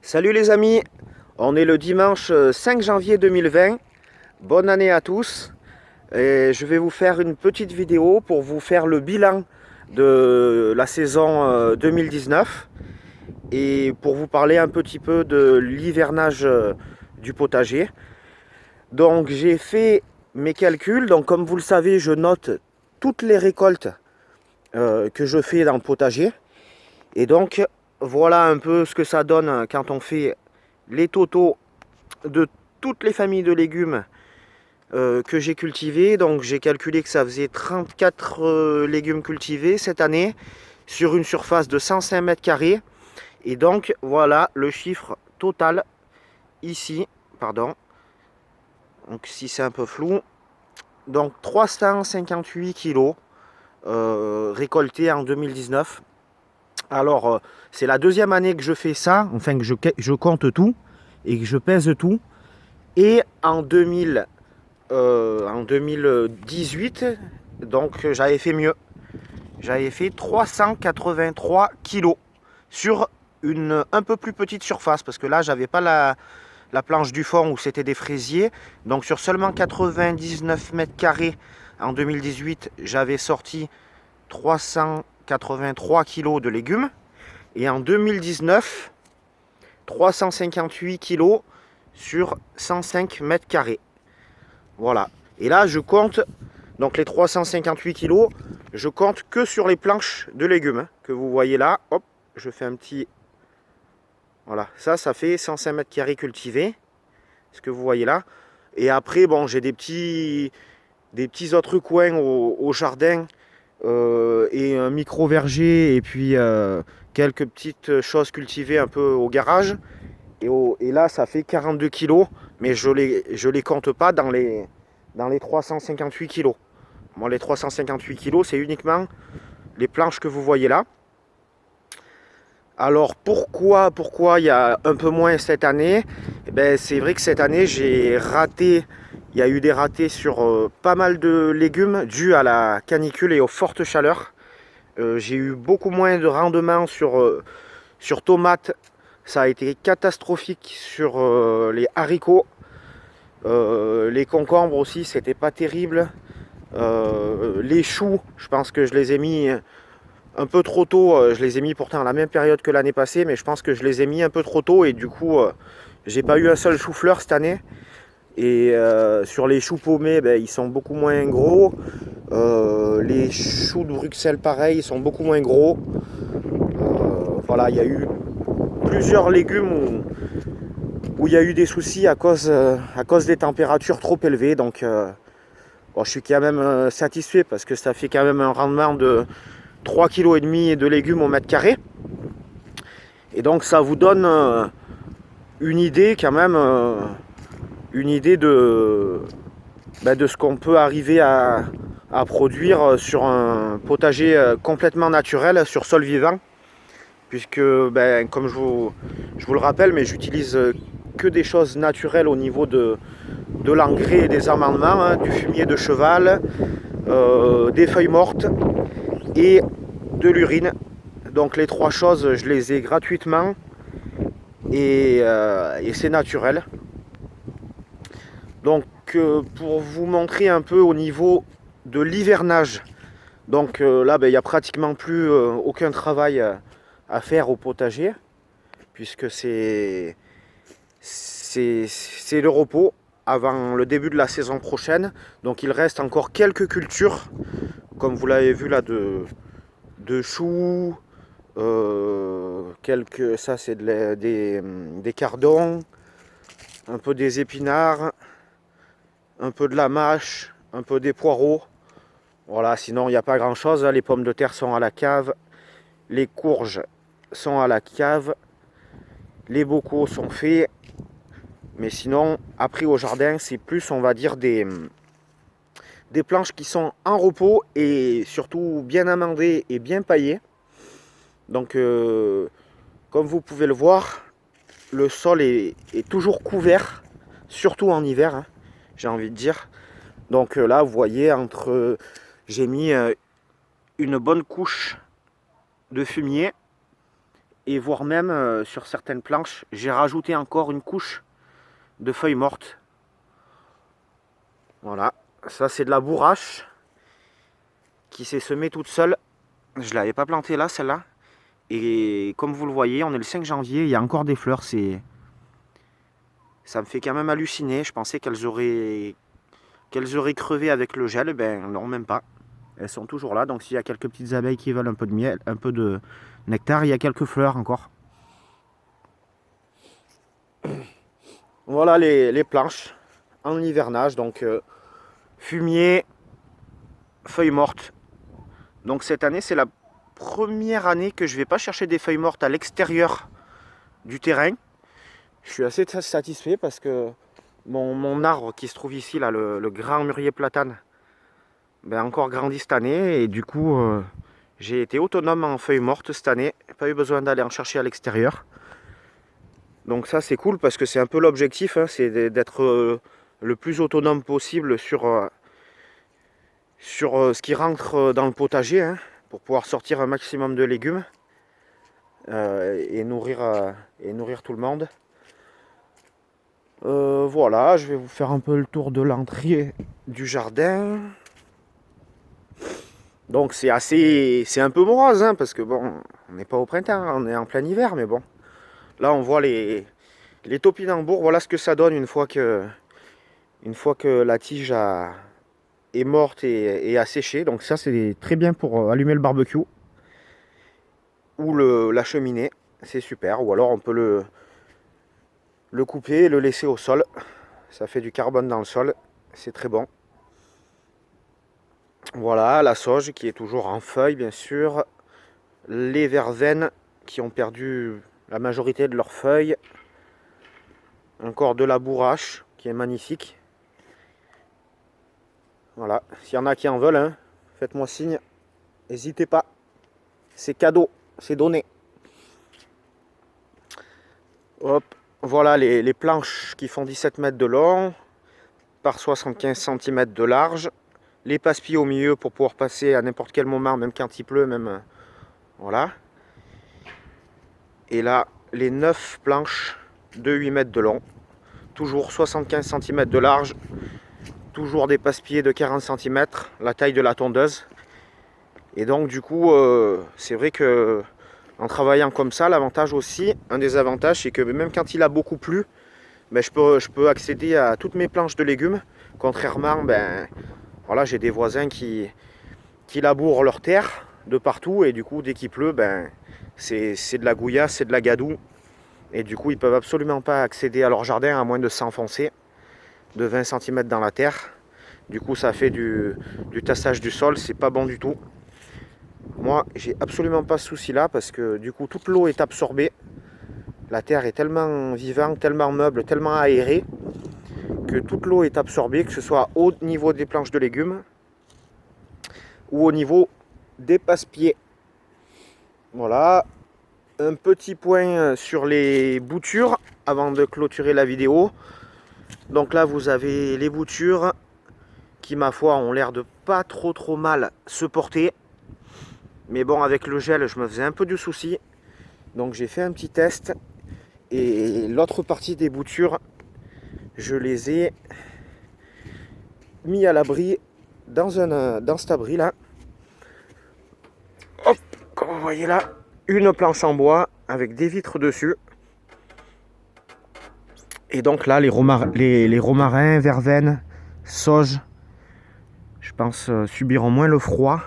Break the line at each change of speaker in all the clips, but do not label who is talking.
Salut les amis, on est le dimanche 5 janvier 2020. Bonne année à tous. Et je vais vous faire une petite vidéo pour vous faire le bilan de la saison 2019 et pour vous parler un petit peu de l'hivernage du potager. Donc j'ai fait mes calculs. Donc comme vous le savez, je note toutes les récoltes que je fais dans le potager. Et donc voilà un peu ce que ça donne quand on fait les totaux de toutes les familles de légumes que j'ai cultivés. Donc j'ai calculé que ça faisait 34 légumes cultivés cette année sur une surface de 105 mètres carrés. Et donc voilà le chiffre total ici, pardon. Donc si c'est un peu flou, donc 358 kilos récoltés en 2019. Alors c'est la deuxième année que je fais ça, enfin que je compte tout et que je pèse tout. Et en 2018, donc j'avais fait mieux. J'avais fait 383 kilos sur une un peu plus petite surface parce que là j'avais pas la planche du fond où c'était des fraisiers. Donc sur seulement 99 mètres carrés en 2018, j'avais sorti 383 kilos de légumes. Et en 2019, 358 kilos sur 105 mètres carrés. Voilà. Et là, je compte, donc les 358 kilos, je compte que sur les planches de légumes que vous voyez là. Hop, je fais un petit... Voilà, ça fait 105 mètres carrés cultivés, ce que vous voyez là. Et après, bon, j'ai des petits autres coins au jardin et un micro-verger et puis quelques petites choses cultivées un peu au garage. Et là, ça fait 42 kilos, mais je les compte pas dans les 358 kilos. Bon, les 358 kilos, c'est uniquement les planches que vous voyez là. Alors pourquoi il y a un peu moins cette année? Eh ben, c'est vrai que cette année, j'ai raté, il y a eu des ratés sur pas mal de légumes dus à la canicule et aux fortes chaleurs. J'ai eu beaucoup moins de rendement sur tomates. Ça a été catastrophique sur les haricots. Les concombres aussi, c'était pas terrible. Les choux, je pense que je les ai mis un peu trop tôt. Je les ai mis pourtant à la même période que l'année passée, mais je pense que je les ai mis un peu trop tôt et du coup, j'ai pas eu un seul chou-fleur cette année. Et sur les choux paumés, ben, ils sont beaucoup moins gros. Les choux de Bruxelles, pareil, ils sont beaucoup moins gros. Voilà, il y a eu plusieurs légumes où il y a eu des soucis à cause des températures trop élevées. Donc bon, je suis quand même satisfait parce que ça fait quand même un rendement de 3,5 kg de légumes au mètre carré. Et donc ça vous donne une idée quand même, une idée de ce qu'on peut arriver à produire sur un potager complètement naturel, sur sol vivant. Puisque, comme je vous le rappelle, mais j'utilise que des choses naturelles au niveau de l'engrais et des amendements, hein, du fumier de cheval, des feuilles mortes et de l'urine. Donc les trois choses, je les ai gratuitement et c'est naturel. Donc pour vous montrer un peu au niveau de l'hivernage, donc là il n'y a pratiquement plus aucun travail à faire au potager, puisque c'est le repos avant le début de la saison prochaine. Donc il reste encore quelques cultures, comme vous l'avez vu là, de choux, ça c'est des cardons, un peu des épinards, un peu de la mâche, un peu des poireaux. Voilà, sinon il n'y a pas grand chose. Les pommes de terre sont à la cave, les courges sont à la cave, les bocaux sont faits. Mais sinon, après au jardin, c'est plus, on va dire, des planches qui sont en repos et surtout bien amendées et bien paillées. Donc, comme vous pouvez le voir, le sol est toujours couvert, surtout en hiver, hein, j'ai envie de dire. Donc là, vous voyez, j'ai mis une bonne couche de fumier et voire même sur certaines planches, j'ai rajouté encore une couche de feuilles mortes. Voilà, ça c'est de la bourrache qui s'est semée toute seule. Je ne l'avais pas plantée là, celle-là. Et comme vous le voyez, on est le 5 janvier, il y a encore des fleurs. Ça me fait quand même halluciner. Je pensais qu'elles auraient crevé avec le gel. Ben non, même pas. Elles sont toujours là. Donc s'il y a quelques petites abeilles qui veulent un peu de miel, un peu de nectar, il y a quelques fleurs encore. Voilà les planches en hivernage. Donc fumier, feuilles mortes. Donc cette année, c'est la première année que je ne vais pas chercher des feuilles mortes à l'extérieur du terrain. Je suis assez satisfait parce que mon arbre qui se trouve ici, là, le grand mûrier platane, ben, encore grandi cette année. Et du coup, j'ai été autonome en feuilles mortes cette année. Pas eu besoin d'aller en chercher à l'extérieur. Donc ça, c'est cool parce que c'est un peu l'objectif, hein, c'est d'être le plus autonome possible sur ce qui rentre dans le potager, hein, pour pouvoir sortir un maximum de légumes et nourrir tout le monde. Voilà, je vais vous faire un peu le tour de l'entrée du jardin. Donc c'est un peu morose, hein, parce que bon, on n'est pas au printemps, on est en plein hiver, mais bon. Là on voit les topinambours, voilà ce que ça donne une fois que la tige est morte et a séché. Donc ça c'est très bien pour allumer le barbecue ou la cheminée, c'est super. Ou alors on peut le couper et le laisser au sol. Ça fait du carbone dans le sol, c'est très bon. Voilà, la sauge qui est toujours en feuilles, bien sûr. Les verveines qui ont perdu la majorité de leurs feuilles. Encore de la bourrache qui est magnifique. Voilà, s'il y en a qui en veulent, hein, faites-moi signe. N'hésitez pas. C'est cadeau, c'est donné. Hop, voilà les planches qui font 17 mètres de long par 75 cm de large. Les passe-pieds au milieu pour pouvoir passer à n'importe quel moment, même quand il pleut, même voilà. Et là, les 9 planches de 8 mètres de long, toujours 75 cm de large, toujours des passe-pieds de 40 cm, la taille de la tondeuse. Et donc du coup, c'est vrai que en travaillant comme ça, l'avantage aussi, un des avantages, c'est que même quand il a beaucoup plu, ben, je peux accéder à toutes mes planches de légumes. Contrairement, ben, voilà, j'ai des voisins qui labourent leur terre de partout et du coup dès qu'il pleut, ben, c'est de la gouillasse, c'est de la gadoue. Et du coup ils peuvent absolument pas accéder à leur jardin à moins de s'enfoncer de 20 cm dans la terre. Du coup ça fait du tassage du sol, c'est pas bon du tout. Moi j'ai absolument pas ce souci là parce que du coup toute l'eau est absorbée. La terre est tellement vivante, tellement meuble, tellement aérée que toute l'eau est absorbée, que ce soit au niveau des planches de légumes ou au niveau des passe-pieds. Voilà, un petit point sur les boutures avant de clôturer la vidéo. Donc là vous avez les boutures qui ma foi ont l'air de pas trop mal se porter. Mais bon, avec le gel je me faisais un peu du souci. Donc j'ai fait un petit test et l'autre partie des boutures, je les ai mis à l'abri dans cet abri là. Hop, comme vous voyez là, une planche en bois avec des vitres dessus. Et donc là, les romarins, verveines, sauges, je pense subiront moins le froid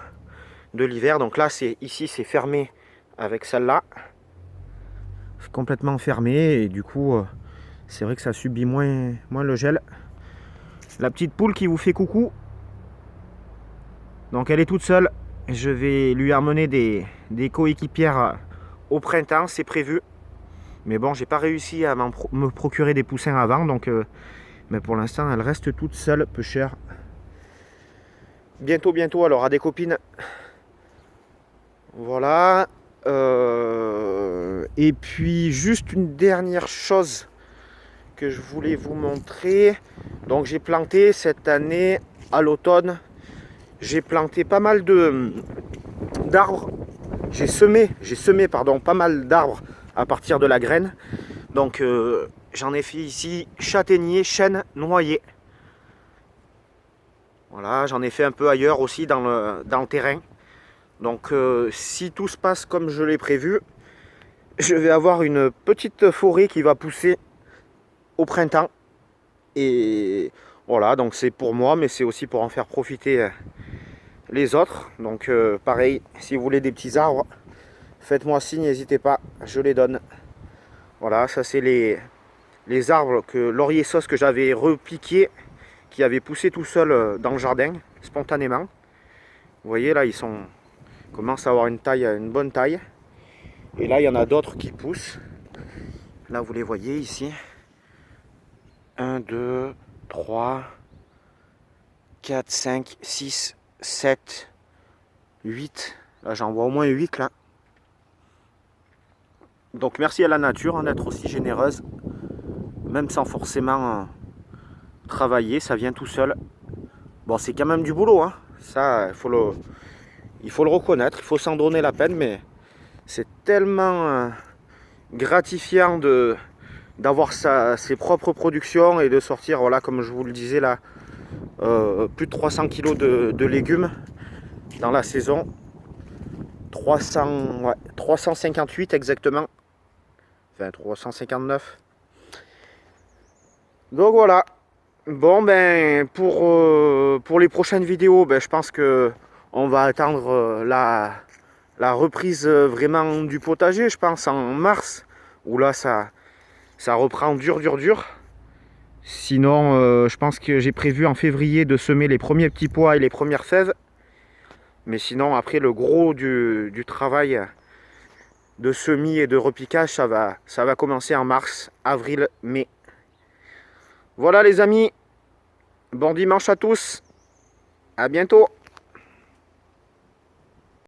de l'hiver. Donc là, ici c'est fermé avec celle-là. C'est complètement fermé et du coup, c'est vrai que ça subit moins le gel. La petite poule qui vous fait coucou. Donc elle est toute seule. Je vais lui emmener des coéquipières au printemps, c'est prévu. Mais bon, j'ai pas réussi à me procurer des poussins avant, donc mais pour l'instant, elle reste toute seule, peu cher. Bientôt, elle aura des copines. Voilà. Et puis juste une dernière chose que je voulais vous montrer. Donc j'ai planté cette année à l'automne. J'ai planté pas mal d'arbres. J'ai semé pas mal d'arbres à partir de la graine. Donc j'en ai fait ici châtaignier, chêne, noyer. Voilà, j'en ai fait un peu ailleurs aussi dans le terrain. Donc si tout se passe comme je l'ai prévu, je vais avoir une petite forêt qui va pousser au printemps. Et voilà, donc c'est pour moi, mais c'est aussi pour en faire profiter les autres. Donc pareil, si vous voulez des petits arbres, faites-moi signe, n'hésitez pas, je les donne. Voilà, ça c'est les arbres laurier sauce que j'avais repiqué, qui avaient poussé tout seul dans le jardin, spontanément. Vous voyez là, ils commencent à avoir une bonne taille. Et là, il y en a d'autres qui poussent. Là, vous les voyez ici. 1, 2, 3, 4, 5, 6, 7, 8. Là, j'en vois au moins 8 là. Donc merci à la nature d'être aussi généreuse. Même sans forcément travailler, ça vient tout seul. Bon, c'est quand même du boulot, hein. Ça, il faut le reconnaître, il faut s'en donner la peine, mais c'est tellement gratifiant d'avoir ses propres productions et de sortir, voilà, comme je vous le disais là, plus de 300 kg de légumes dans la saison. 358 exactement. Enfin 359. Donc voilà. Bon ben pour les prochaines vidéos, ben, je pense que on va attendre la reprise vraiment du potager, je pense en mars, où là ça reprend dur. Sinon je pense que j'ai prévu en février de semer les premiers petits pois et les premières fèves. Mais sinon après le gros du travail de semis et de repiquage, ça va commencer en mars, avril, mai. Voilà les amis, bon dimanche à tous, à bientôt.